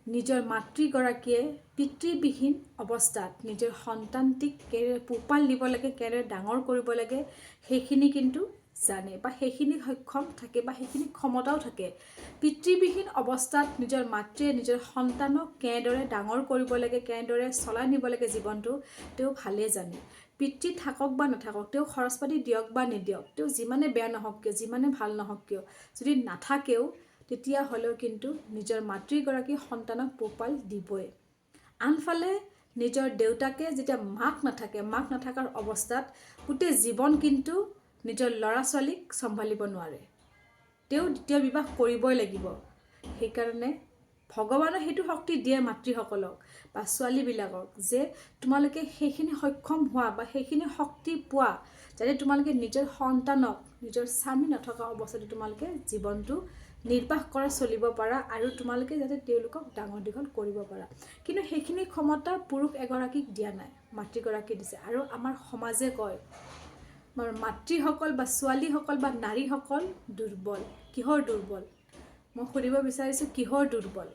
নিজৰ মাতৃগৰাকীয়ে পিতৃবিহীন অৱস্থাত নিজৰ সন্তানটিক কেনেদৰে পোহপাল দিব লাগে, কেনেদৰে ডাঙৰ কৰিব লাগে সেইখিনি কিন্তু জানে বা সেইখিনি সক্ষম থাকে বা সেইখিনি ক্ষমতাও থাকে। পিতৃবিহীন অৱস্থাত নিজৰ মাতৃয়ে নিজৰ সন্তানক কেনেদৰে ডাঙৰ কৰিব লাগে, কেনেদৰে চলাই নিব লাগে জীৱনটো তেওঁ ভালেই জানে। পিতৃ থাকক বা নাথাকক, তেওঁ খৰচ পাতি দিয়ক বা নিদিয়ক, তেওঁ যিমানে বেয়া নহওক কিয়, যিমানে ভাল নহওক কিয়, যদি নাথাকেও তেতিয়া হ'লেও কিন্তু নিজৰ মাতৃগৰাকী সন্তানক পোহপাল দিবই। আনফালে নিজৰ দেউতাকে যেতিয়া মাক নাথাকাৰ অৱস্থাত গোটেই জীৱন কিন্তু নিজৰ ল'ৰা ছোৱালীক চম্ভালিব নোৱাৰে, তেওঁ দ্বিতীয় বিবাহ কৰিবই লাগিব। সেইকাৰণে ভগৱানে সেইটো শক্তি দিয়ে মাতৃসকলক বা ছোৱালীবিলাকক যে তোমালোকে সেইখিনি সক্ষম হোৱা বা সেইখিনি শক্তি পোৱা যাতে তোমালোকে নিজৰ সন্তানক নিজৰ স্বামী নথকা অৱস্থাতে তোমালোকে জীৱনটো নিৰ্বাহ কৰা চলিব পাৰা আৰু তোমালোকে যাতে তেওঁলোকক ডাঙৰ দীঘল কৰিব পাৰা। কিন্তু সেইখিনি ক্ষমতা পুৰুষ এগৰাকীক দিয়া নাই, মাতৃগৰাকী দিছে। আৰু আমাৰ সমাজে কয় মাতৃসকল বা ছোৱালীসকল বা নাৰীসকল দুৰ্বল। কিহৰ দুৰ্বল? মই সুধিব বিচাৰিছোঁ কিহৰ দুৰ্বল?